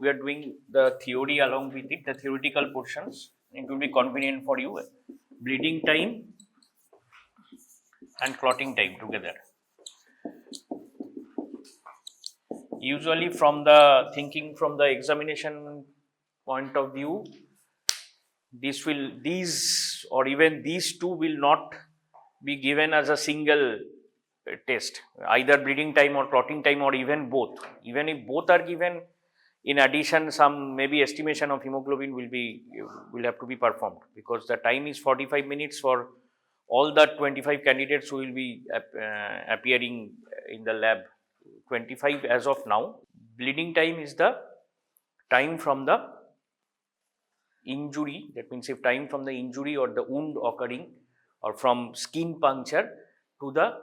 we are doing the theory along with it, the theoretical portions. It will be convenient for you. Bleeding time and clotting time together. Usually from the thinking from the examination point of view, these or even these two will not be given as a single test, either bleeding time or clotting time or even both. Even if both are given, in addition some maybe estimation of hemoglobin will have to be performed, because the time is 45 minutes for all the 25 candidates who will be appearing in the lab. 25 as of now. Bleeding time is the time from the injury, that means if time from the injury or the wound occurring, or from skin puncture to the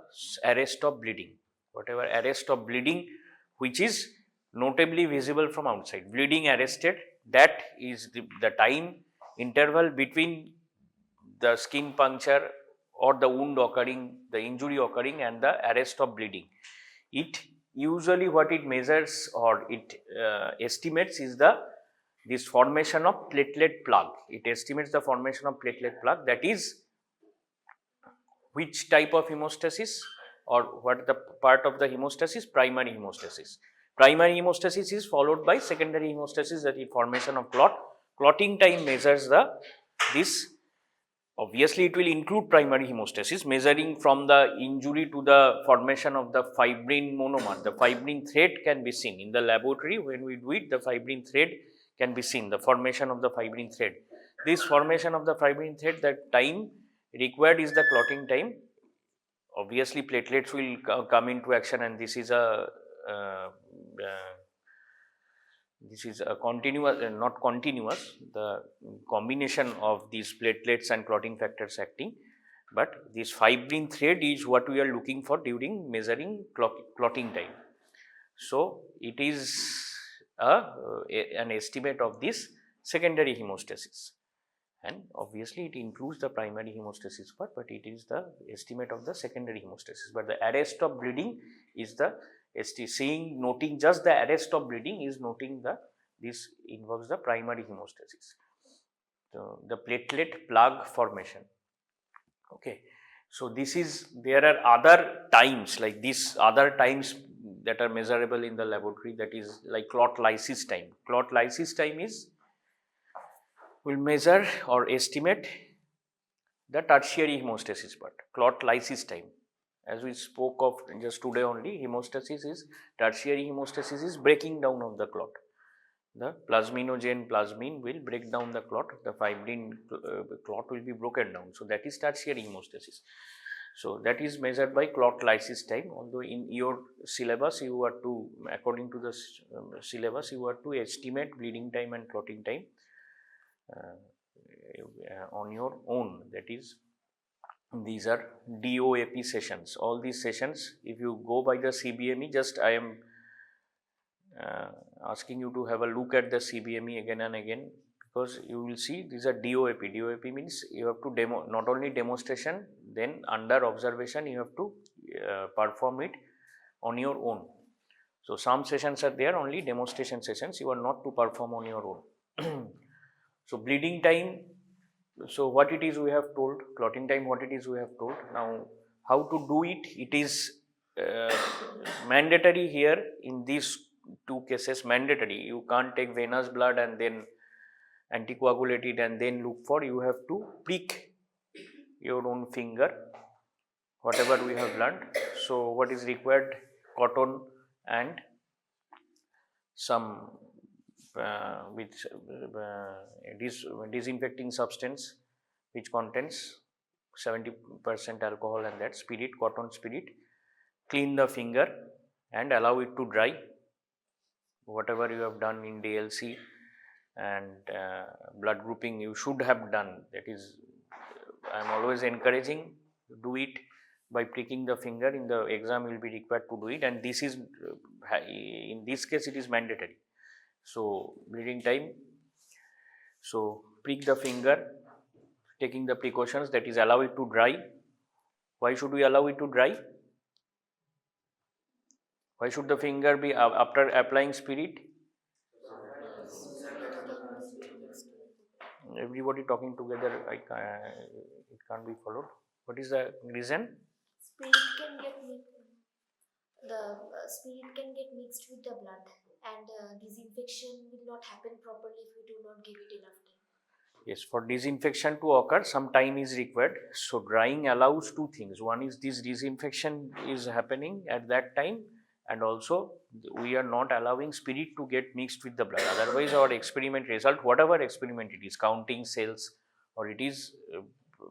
arrest of bleeding, whatever arrest of bleeding which is notably visible from outside, bleeding arrested, that is the time interval between the skin puncture or the wound occurring, the injury occurring, and the arrest of bleeding. It usually what it measures or it estimates is this formation of platelet plug. It estimates the formation of platelet plug, that is which type of hemostasis or what the part of the hemostasis, primary hemostasis. Primary hemostasis is followed by secondary hemostasis, that is formation of clot. Clotting time measures this. Obviously, it will include primary hemostasis, measuring from the injury to the formation of the fibrin monomer. The fibrin thread can be seen in the laboratory. When we do it, the fibrin thread can be seen, the formation of the fibrin thread. This formation of the fibrin thread, that time required is the clotting time. Obviously, platelets will come into action, and this is a continuous, not continuous, the combination of these platelets and clotting factors acting, but this fibrin thread is what we are looking for during measuring clotting time. So, it is an estimate of this secondary hemostasis, and obviously it includes the primary hemostasis part, but it is the estimate of the secondary hemostasis. But the arrest of bleeding is the noting just the arrest of bleeding is noting this involves the primary hemostasis. So, the platelet plug formation. Okay. So, there are other times like this, other times that are measurable in the laboratory, that is like clot lysis time. Clot lysis time will measure or estimate the tertiary hemostasis part, clot lysis time. As we spoke of just today only, tertiary hemostasis is breaking down of the clot. The plasminogen plasmin will break down the clot, the fibrin clot will be broken down. So, that is tertiary hemostasis. So, that is measured by clot lysis time, although in your syllabus you are to, according to the syllabus, you are to estimate bleeding time and clotting time on your own. That is, these are DOAP sessions. All these sessions, if you go by the CBME, just I am asking you to have a look at the CBME again and again, because you will see these are DOAP. DOAP means you have to not only demonstration, then under observation you have to perform it on your own. So, some sessions are there only demonstration sessions, you are not to perform on your own. So, bleeding time, so what it is we have told, clotting time what it is we have told. Now, how to do it? It is mandatory here in these two cases, mandatory. You can't take venous blood and then anticoagulate it and then look for, you have to prick your own finger, whatever we have learned. So, what is required? Cotton and some disinfecting substance which contains 70% alcohol and that spirit, cotton spirit. Clean the finger and allow it to dry, whatever you have done in DLC and blood grouping you should have done. That is, I am always encouraging, do it by pricking the finger. In the exam you will be required to do it, and this is in this case it is mandatory. So, bleeding time, so prick the finger, taking the precautions, that is allow it to dry. Why should we allow it to dry? Why should the finger be after applying spirit? Everybody talking together, it can't be followed. What is the reason? Spirit can get spirit can get mixed with the blood, and disinfection will not happen properly if we do not give it enough time. Yes, for disinfection to occur, some time is required. So drying allows two things. One is this disinfection is happening at that time, and also we are not allowing spirit to get mixed with the blood. Otherwise, our experiment result, whatever experiment it is, counting cells, or it is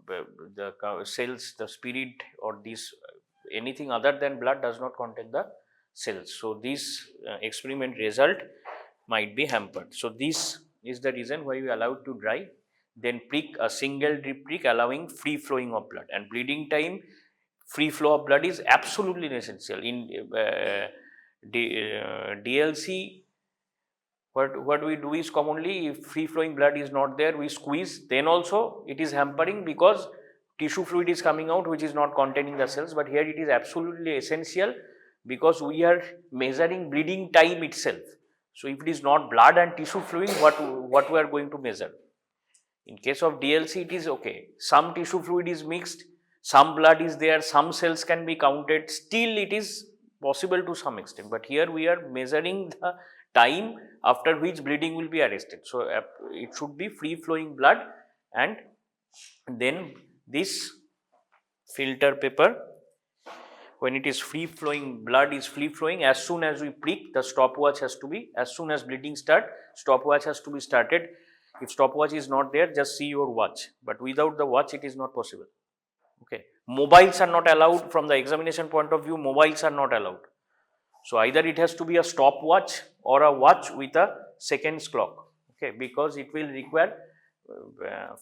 the cells, the spirit, or this anything other than blood does not contain the cells. So this experiment result might be hampered. So this is the reason why we allow it to dry, then prick a single drip prick allowing free flowing of blood, and bleeding time, free flow of blood is absolutely essential in DLC. What we do is commonly, if free flowing blood is not there, we squeeze, then also it is hampering because tissue fluid is coming out which is not containing the cells. But here it is absolutely essential because we are measuring bleeding time itself. So if it is not blood and tissue fluid, what we are going to measure? In case of DLC, it is okay. Some tissue fluid is mixed, some blood is there, some cells can be counted, still it is possible to some extent. But here we are measuring the time after which bleeding will be arrested. So it should be free flowing blood, and then this filter paper, when it is free flowing, blood is free flowing, as soon as we prick, the stopwatch has to be, as soon as bleeding start, stopwatch has to be started. If stopwatch is not there, just see your watch, but without the watch it is not possible. Okay, mobiles are not allowed. From the examination point of view, mobiles are not allowed. So either it has to be a stopwatch or a watch with a seconds clock. Okay, because it will require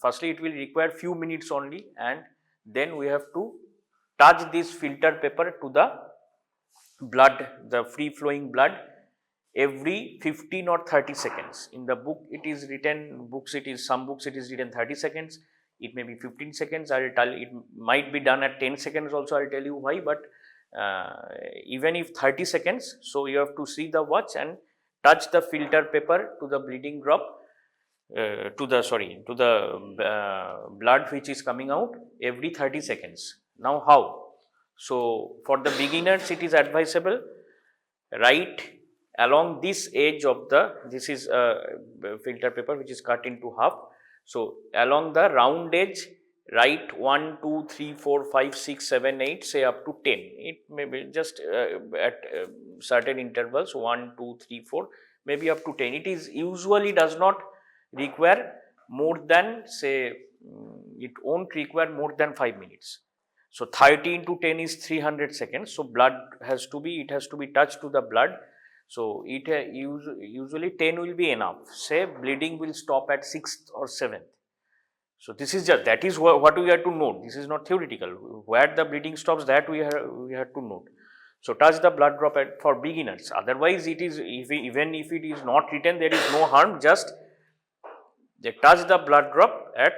firstly it will require few minutes only, and then we have to touch this filter paper to the blood, the free flowing blood, every 15 or 30 seconds. In the book it is written, some books it is written 30 seconds, it may be 15 seconds, I'll tell, it might be done at 10 seconds also, I'll tell you why. But even if 30 seconds, so you have to see the watch and touch the filter paper to the bleeding drop, to the blood which is coming out every 30 seconds. Now how? So for the beginners it is advisable, right along this edge of the, this is a filter paper which is cut into half. So along the round edge, write 1, 2, 3, 4, 5, 6, 7, 8, say up to 10. It may be just at certain intervals, 1, 2, 3, 4, maybe up to 10. It is usually does not require more than, say, it won't require more than 5 minutes. So 30 into 10 is 300 seconds. So blood has to be, it has to be touched to the blood. So it usually 10 will be enough. Say bleeding will stop at 6th or 7th. So this is just, that is what we have to note. This is not theoretical. Where the bleeding stops, that we have to note. So touch the blood drop for beginners. Otherwise, it is, even if it is not written, there is no harm. Just they touch the blood drop at,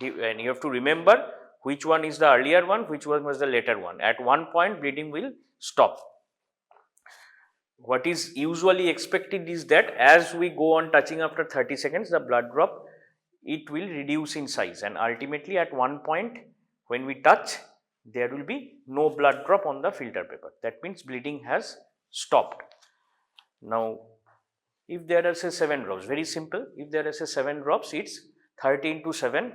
and you have to remember which one is the earlier one, which one was the later one. At one point, bleeding will stop. What is usually expected is that as we go on touching after 30 seconds, the blood drop, it will reduce in size, and ultimately at one point when we touch, there will be no blood drop on the filter paper. That means bleeding has stopped. Now, if there are say 7 drops, very simple, if there are say 7 drops, it's 30 into 7.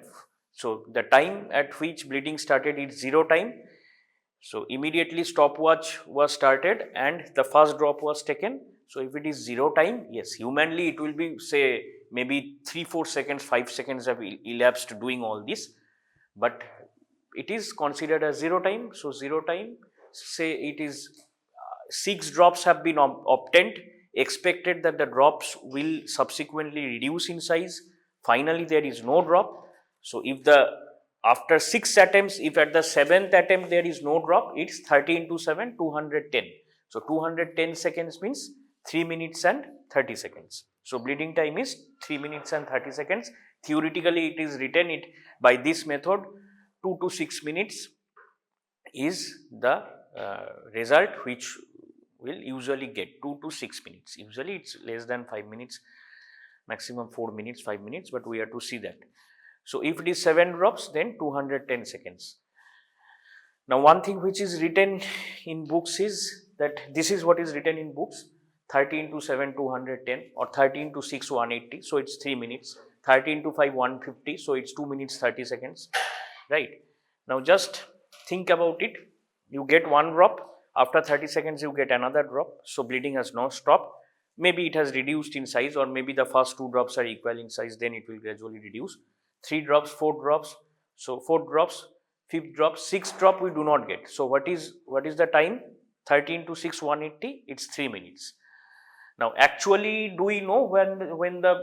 So the time at which bleeding started is 0 time. So immediately stopwatch was started and the first drop was taken. So if it is 0 time, yes, humanly it will be say maybe 3-4 seconds, 5 seconds have elapsed doing all this, but it is considered as 0 time. So 0 time, say it is 6 drops have been obtained, expected that the drops will subsequently reduce in size. Finally there is no drop. So if the, after 6 attempts, if at the 7th attempt there is no drop, it's 30 into 7, 210. So 210 seconds means 3 minutes and 30 seconds. So bleeding time is 3 minutes and 30 seconds. Theoretically it is written it by this method, 2 to 6 minutes is the result which will usually get 2 to 6 minutes. Usually it's less than 5 minutes. maximum 4 minutes, 5 minutes, but we have to see that. So if it is 7 drops, then 210 seconds. Now one thing which is written in books is that this is what is written in books: 30 into 7 210, or 30 into 6 180, so it's 3 minutes, 30 into 5 150, so it's 2 minutes 30 seconds, right? Now just think about it. You get one drop, after 30 seconds you get another drop, so bleeding has not stopped. Maybe it has reduced in size, or maybe the first 2 drops are equal in size, then it will gradually reduce. 3 drops, 4 drops, so 4 drops, 5th drop, 6th drop we do not get. So what is the time? 30 into 6 180, it's 3 minutes. Now actually, do we know when the,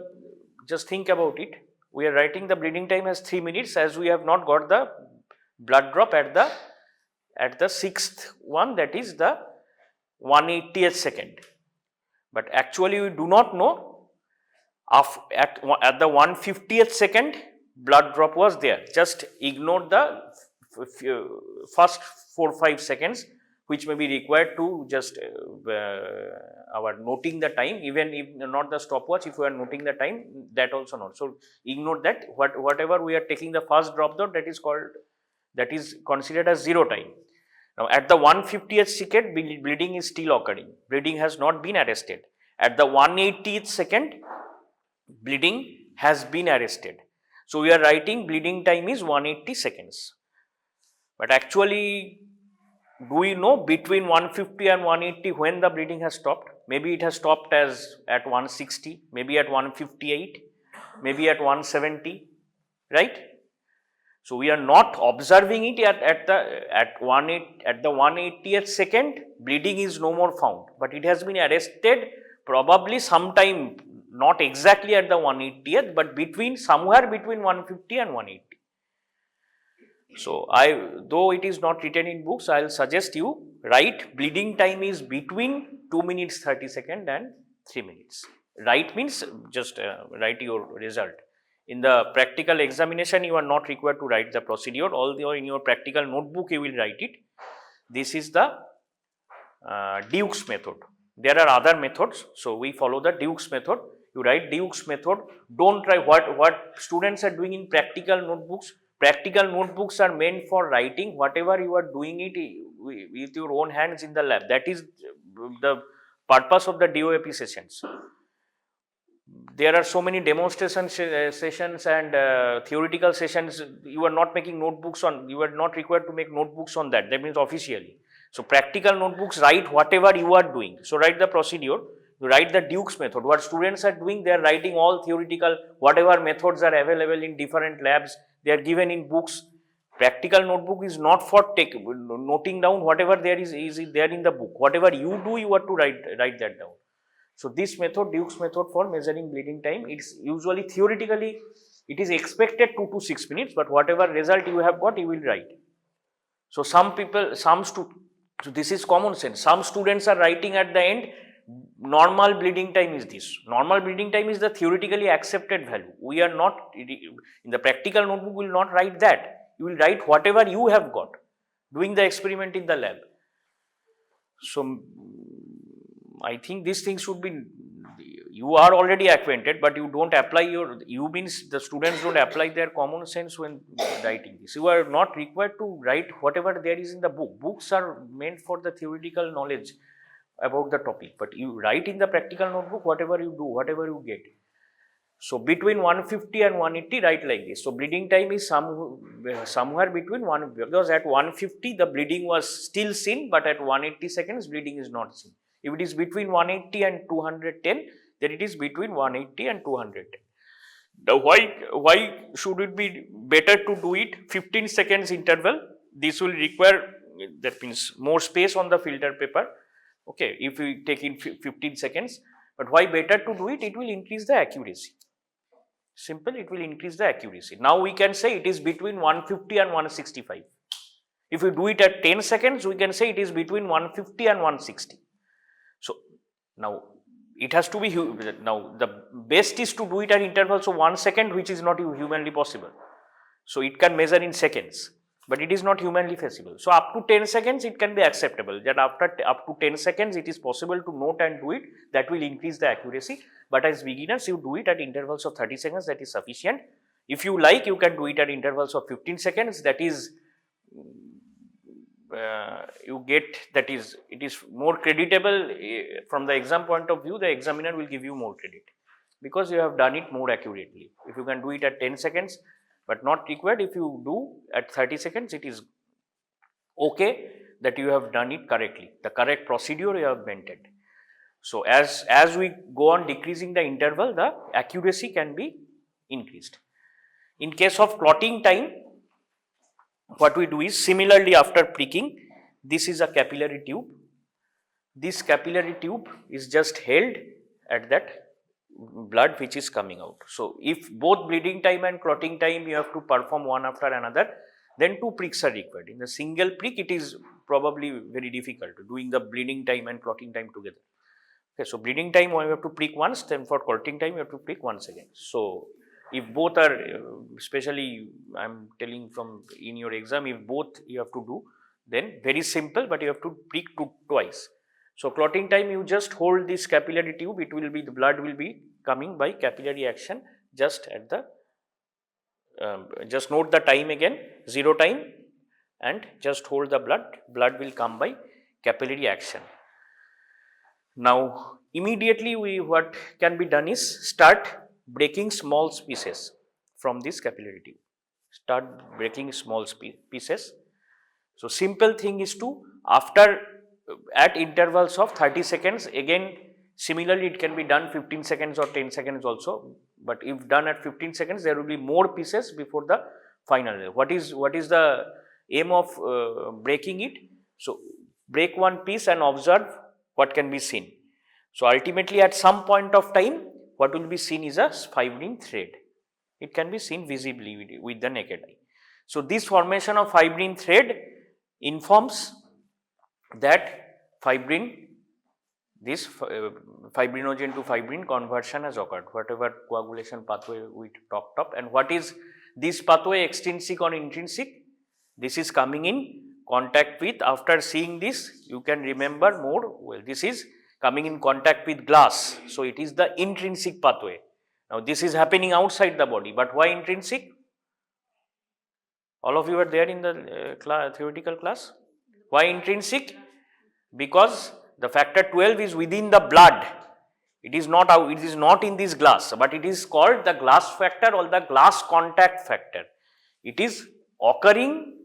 just think about it, we are writing the bleeding time as 3 minutes, as we have not got the blood drop at the 6th one, that is the 180th second. But actually we do not know at the 150th second blood drop was there. Just ignore the first 4-5 seconds which may be required to just our noting the time, even if not the stopwatch, if we are noting the time, that also not. So ignore that. Whatever we are taking the first drop though, that is considered as 0 time. Now at the 150th second, bleeding is still occurring. Bleeding has not been arrested. At the 180th second, bleeding has been arrested. So we are writing bleeding time is 180 seconds. But actually, do we know between 150 and 180 when the bleeding has stopped? Maybe it has stopped as at 160, maybe at 158, maybe at 170, right? So we are not observing it at the 180th second, bleeding is no more found, but it has been arrested probably sometime, not exactly at the 180th, but somewhere between 150 and 180. So though it is not written in books, I will suggest you write bleeding time is between 2 minutes 30 seconds and 3 minutes. Write means just write your result. In the practical examination, you are not required to write the procedure, although in your practical notebook you will write it. This is the Duke's method. There are other methods, so we follow the Duke's method. You write Duke's method. Don't try what students are doing in practical notebooks. Practical notebooks are meant for writing whatever you are doing it with your own hands in the lab. That is the purpose of the DOAP sessions. There are so many demonstration sessions and theoretical sessions. You are not making notebooks on, you are not required to make notebooks on that. That means officially. So practical notebooks, write whatever you are doing. So write the procedure, you write the Duke's method. What students are doing, they are writing all theoretical, whatever methods are available in different labs, they are given in books. Practical notebook is not for noting down whatever there is there in the book. Whatever you do, you have to write that down. So this method, Duke's method for measuring bleeding time, it's usually theoretically, it is expected 2 to 6 minutes, but whatever result you have got, you will write. So so this is common sense. Some students are writing at the end, normal bleeding time is this. Normal bleeding time is the theoretically accepted value. We are not, in the practical notebook, we will not write that. You will write whatever you have got, doing the experiment in the lab. So I think these things should be, you are already acquainted, but you don't apply you means the students don't apply their common sense when writing this. You are not required to write whatever there is in the book. Books are meant for the theoretical knowledge about the topic, but you write in the practical notebook whatever you do, whatever you get. So between 150 and 180, write like this. So bleeding time is somewhere between because at 150 the bleeding was still seen, but at 180 seconds bleeding is not seen. If it is between 180 and 210, then it is between 180 and 210. Now why should it be better to do it 15 seconds interval? This will require, that means more space on the filter paper. Okay, if we take in 15 seconds, but why better to do it? It will increase the accuracy. Simple, it will increase the accuracy. Now we can say it is between 150 and 165. If we do it at 10 seconds, we can say it is between 150 and 160. So now it has to be, now the best is to do it at intervals of 1 second, which is not humanly possible. So it can measure in seconds, but it is not humanly feasible. So up to 10 seconds it can be acceptable, that after up to 10 seconds it is possible to note and do it. That will increase the accuracy. but as beginners you do it at intervals of 30 seconds, that is sufficient. If you like, you can do it at intervals of 15 seconds, that is you get, that is, it is more creditable from the exam point of view. The examiner will give you more credit because you have done it more accurately. If you can do it at 10 seconds but not required, if you do at 30 seconds, it is okay that you have done it correctly, the correct procedure you have maintained. So as we go on decreasing the interval, the accuracy can be increased. In case of clotting time, what we do is, similarly after pricking, this is a capillary tube. This capillary tube is just held at that blood which is coming out. So if both bleeding time and clotting time you have to perform one after another, then 2 pricks are required. In a single prick, it is probably very difficult doing the bleeding time and clotting time together. Okay, so bleeding time you have to prick once, then for clotting time you have to prick once again. So if both are, especially I am telling from in your exam, if both you have to do, then very simple, but you have to prick twice. So clotting time, you just hold this capillary tube, it will be, the blood will be coming by capillary action just at the, just note the time again, 0 time, and just hold the blood will come by capillary action. Now immediately what can be done is start breaking small pieces from this capillary tube. Start breaking small pieces. So simple thing is to, after at intervals of 30 seconds, again similarly it can be done 15 seconds or 10 seconds also, but if done at 15 seconds there will be more pieces before the final. What is the aim of breaking it? So break one piece and observe what can be seen. So ultimately at some point of time, what will be seen is a fibrin thread. It can be seen visibly with the naked eye. So this formation of fibrin thread informs that fibrin, this fibrinogen to fibrin conversion has occurred, whatever coagulation pathway we talked of. And what is this pathway, extrinsic or intrinsic? This is coming in contact with, after seeing this you can remember more well, this is coming in contact with glass. So it is the intrinsic pathway. Now this is happening outside the body, but why intrinsic? All of you are there in the theoretical class. Why intrinsic? Because the factor 12 is within the blood. It is not out, it is not in this glass, but it is called the glass factor or the glass contact factor. It is occurring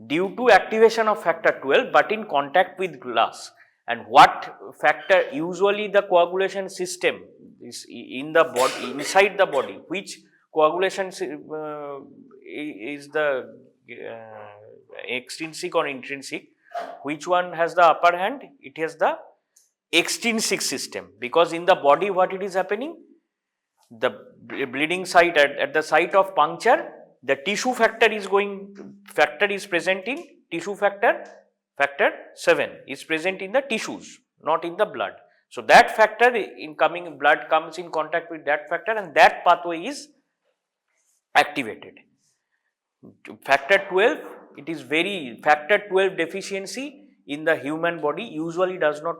due to activation of factor 12, but in contact with glass. And what factor? Usually the coagulation system is in the body, inside the body. Which coagulation is the extrinsic or intrinsic? Which one has the upper hand? It has the extrinsic system, because in the body what it is happening? The bleeding site, at the site of puncture, the tissue factor is present in tissue factor 7 is present in the tissues, not in the blood. So that factor, incoming blood comes in contact with that factor and that pathway is activated. Factor 12, it is factor 12 deficiency in the human body usually does not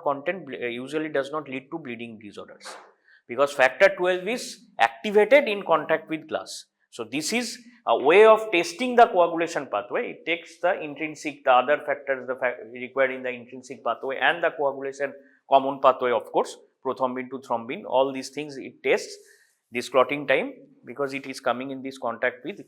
lead to bleeding disorders, because factor 12 is activated in contact with glass. So this is a way of testing the coagulation pathway. It takes the intrinsic, the other factors required in the intrinsic pathway and the coagulation common pathway, of course, prothrombin to thrombin, all these things it tests. This clotting time, because it is coming in this contact with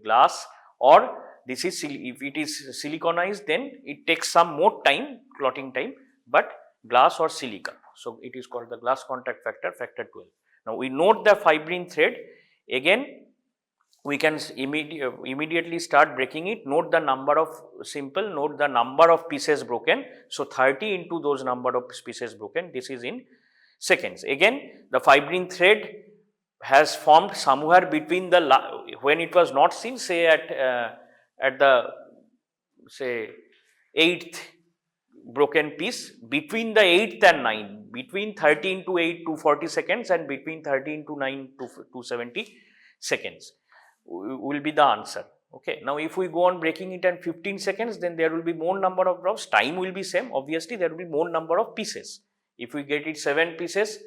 glass, or this is, if it is siliconized, then it takes some more time, clotting time, but glass or silica. So it is called the glass contact factor, factor 12. Now we note the fibrin thread. Again, we can immediately start breaking it. Note the number of pieces broken. So 30 into those number of pieces broken, this is in seconds. Again, the fibrin thread has formed somewhere between the, when it was not seen, say at the, say, 8th broken piece, between the 8th and 9th, between 30 into 8 to 40 seconds and between 30 into 9 to 70 seconds will be the answer. Okay. Now if we go on breaking it in 15 seconds, then there will be more number of drops, time will be same, obviously there will be more number of pieces. If we get it 7 pieces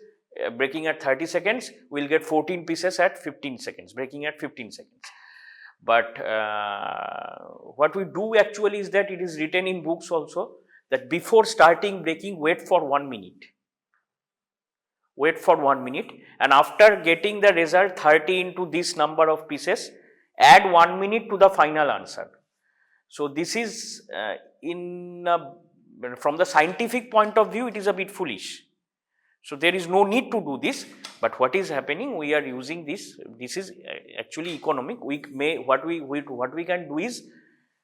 breaking at 30 seconds, we will get 14 pieces at 15 seconds, breaking at 15 seconds. But what we do actually is that it is written in books also that before starting breaking, wait for 1 minute. Wait for 1 minute, and after getting the result 30 into this number of pieces, add 1 minute to the final answer. So this is from the scientific point of view, it is a bit foolish. So there is no need to do this, but what is happening? We are using this. This is actually economic. What we can do is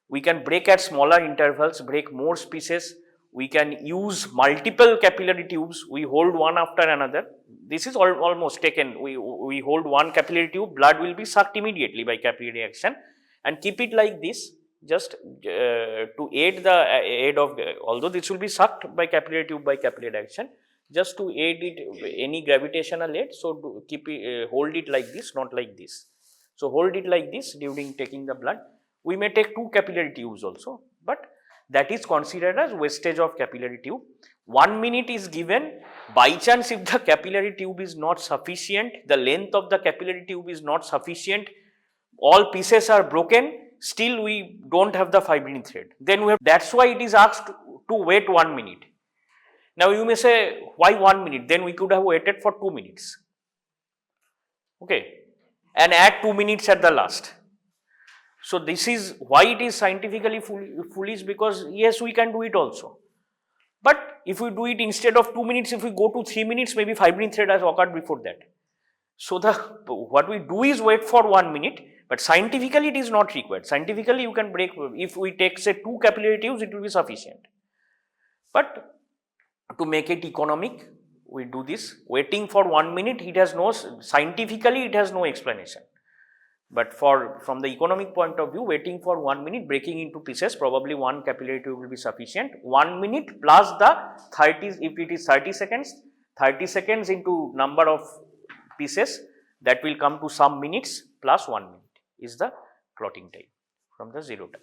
we can break at smaller intervals, break more species. We can use multiple capillary tubes. We hold one after another. This is almost taken. We hold one capillary tube. Blood will be sucked immediately by capillary action, and keep it like this. Just to aid the aid of, although this will be sucked by capillary tube by capillary action, just to aid it any gravitational aid. So keep it, hold it like this, not like this. So hold it like this during taking the blood. We may take 2 capillary tubes also, but that is considered as wastage of capillary tube. 1 minute is given. By chance, if the capillary tube is not sufficient, the length of the capillary tube is not sufficient, all pieces are broken, still we don't have the fibrin thread, then we have, that's why it is asked to wait 1 minute. Now you may say, why 1 minute? Then we could have waited for 2 minutes, okay, and add 2 minutes at the last. So this is why it is scientifically foolish, because yes, we can do it also, but if we do it instead of 2 minutes, if we go to 3 minutes, maybe fibrin thread has occurred before that. So what we do is wait for 1 minute, but scientifically it is not required. Scientifically you can break, if we take say 2 capillary tubes, it will be sufficient. But to make it economic, we do this. Waiting for 1 minute, it has no, scientifically it has no explanation. But from the economic point of view, waiting for 1 minute, breaking into pieces, probably 1 capillary tube will be sufficient. 1 minute plus the 30, if it is 30 seconds, 30 seconds into number of pieces, that will come to some minutes plus 1 minute is the clotting time from the 0 time.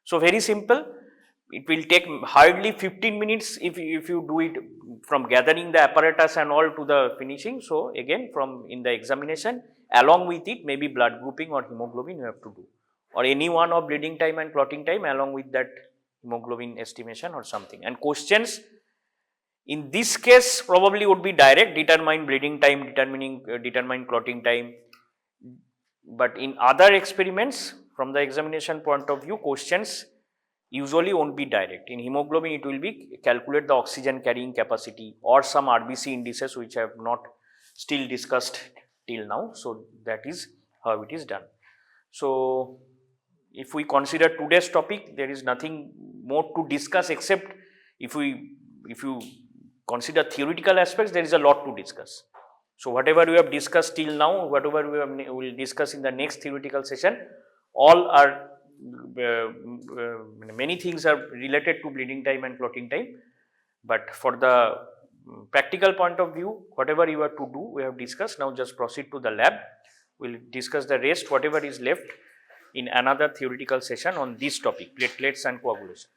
So very simple. It will take hardly 15 minutes if you do it from gathering the apparatus and all to the finishing. So again, from in the examination, along with it, maybe blood grouping or hemoglobin you have to do, or any one of bleeding time and clotting time along with that hemoglobin estimation or something. And questions in this case probably would be direct, determine bleeding time, determine clotting time. But in other experiments, from the examination point of view, questions usually won't be direct. In hemoglobin, it will be calculate the oxygen carrying capacity or some RBC indices which I have not still discussed till now. So that is how it is done. So if we consider today's topic, there is nothing more to discuss, except if you consider theoretical aspects, there is a lot to discuss. So whatever we have discussed till now, whatever we will discuss in the next theoretical session, all are many things are related to bleeding time and clotting time. But for the practical point of view, whatever you have to do, we have discussed. Now just proceed to the lab. We will discuss the rest, whatever is left, in another theoretical session on this topic, platelets and coagulation.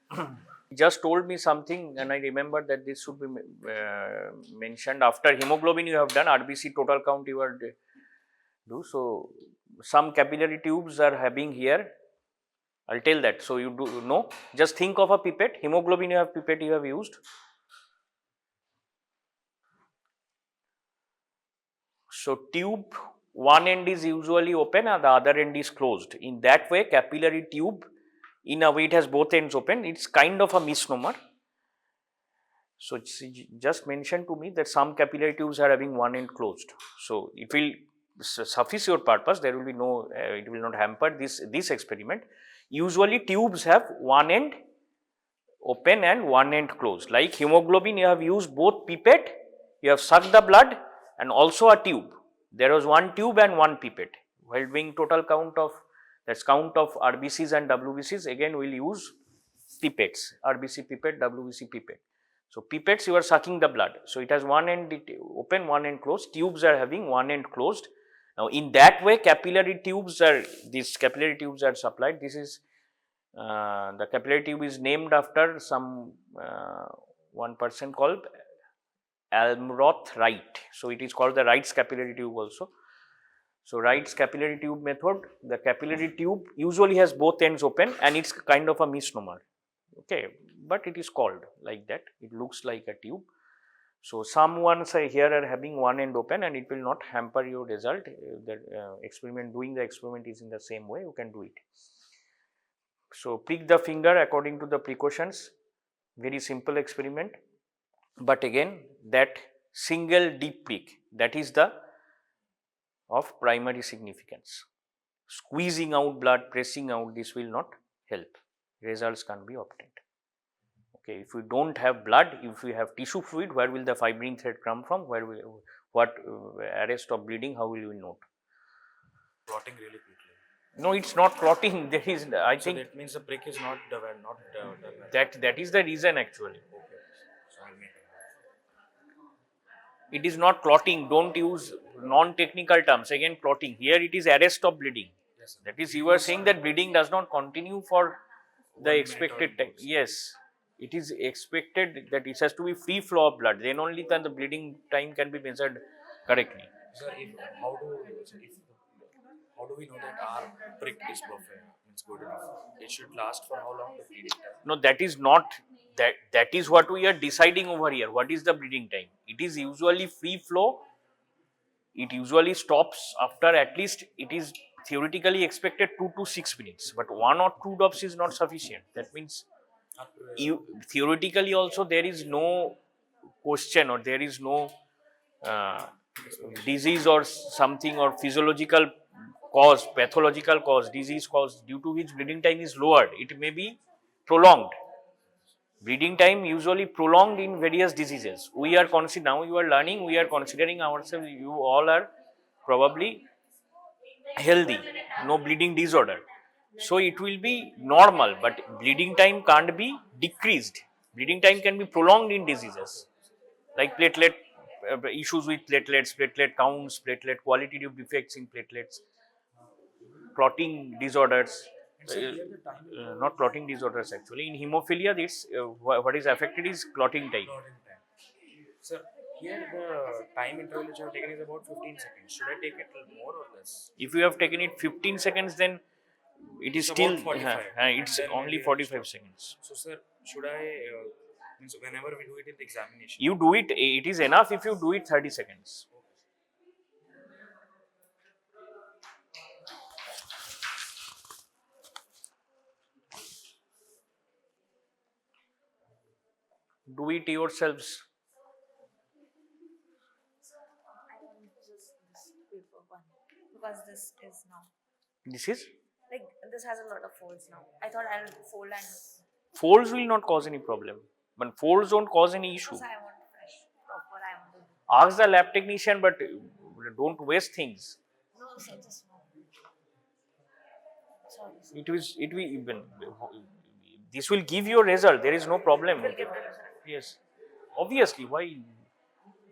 Just told me something, and I remember that this should be mentioned. After hemoglobin you have done, RBC total count you are do. So some capillary tubes are having here. I'll tell that. So you do know. Just think of a pipette. Hemoglobin you have pipette you have used. So tube, one end is usually open and the other end is closed. In that way, capillary tube, in a way it has both ends open. It's kind of a misnomer. So it's just mentioned to me that some capillary tubes are having one end closed. So it will suffice your purpose. There will be no, it will not hamper this experiment. Usually tubes have one end open and one end closed. Like hemoglobin, you have used both pipette, you have sucked the blood and also a tube. There was one tube and one pipette. While doing total count of, that's count of RBCs and WBCs, again we will use pipettes, RBC pipette, WBC pipette. So pipettes, you are sucking the blood. So it has one end open, one end closed. Tubes are having one end closed. Now in that way, these capillary tubes are supplied. This is the capillary tube is named after some one person called Almroth Wright. So it is called the Wright's capillary tube also. So Wright's capillary tube method, the capillary tube usually has both ends open and it's kind of a misnomer. Okay, but it is called like that. It looks like a tube. So some ones here are having one end open and it will not hamper your result. Doing the experiment is in the same way, you can do it. So prick the finger according to the precautions, very simple experiment. But again, that single deep prick, that is the of primary significance. Squeezing out blood, pressing out, this will not help. Results can be obtained. Okay, if we don't have blood, if we have tissue fluid, where will the fibrin thread come from? What arrest of bleeding? How will we note? Clotting really quickly. No, it's not clotting. There is, I think that means the prick is not done. that is the reason actually. Okay. So I'll make It is not clotting. Don't use non-technical terms. Again, clotting. Here it is arrest of bleeding. Yes, sir. That is, you are saying that bleeding does not continue for the expected time. Yes, it is expected that it has to be free flow of blood. Then only the bleeding time can be measured correctly. Sir, how do we know that our prick is perfect? Means good enough. It should last for how long the bleeding time? No, that is not that is what we are deciding over here. What is the bleeding time? It is usually free flow. It usually stops after at least, it is theoretically expected 2 to 6 minutes, but 1 or 2 drops is not sufficient. That means theoretically also there is no question or there is no disease or something or physiological cause, pathological cause, disease cause due to which bleeding time is lowered. It may be prolonged. Bleeding time usually prolonged in various diseases. We are now you are learning, we are considering ourselves, you all are probably healthy, no bleeding disorder. So it will be normal, but bleeding time can't be decreased. Bleeding time can be prolonged in diseases like platelet issues with platelets, platelet counts, platelet qualitative defects in platelets, clotting disorders. Not clotting disorders actually. In hemophilia, this what is affected is clotting time. Clotting time. Sir, here the time interval which I have taken is about 15 seconds. Should I take it more or less? If you have taken it 15 seconds, then it is It's still about 45. it's Then only maybe I'll 45 stop. seconds. So, sir, should I, means whenever we do it in the examination? You do it, it is enough if you do it 30 seconds. Do it yourselves. I want just this paper one because this is now This is like this has a lot of folds now. I thought I'll fold and folds will not cause any problem, but folds don't cause any issue. because I want fresh proper. I want to Ask the lab technician, but don't waste things. no sir, just no. Sorry. Sir. It will even this will give you a result. There is no problem. We'll give the result. Yes, obviously. Why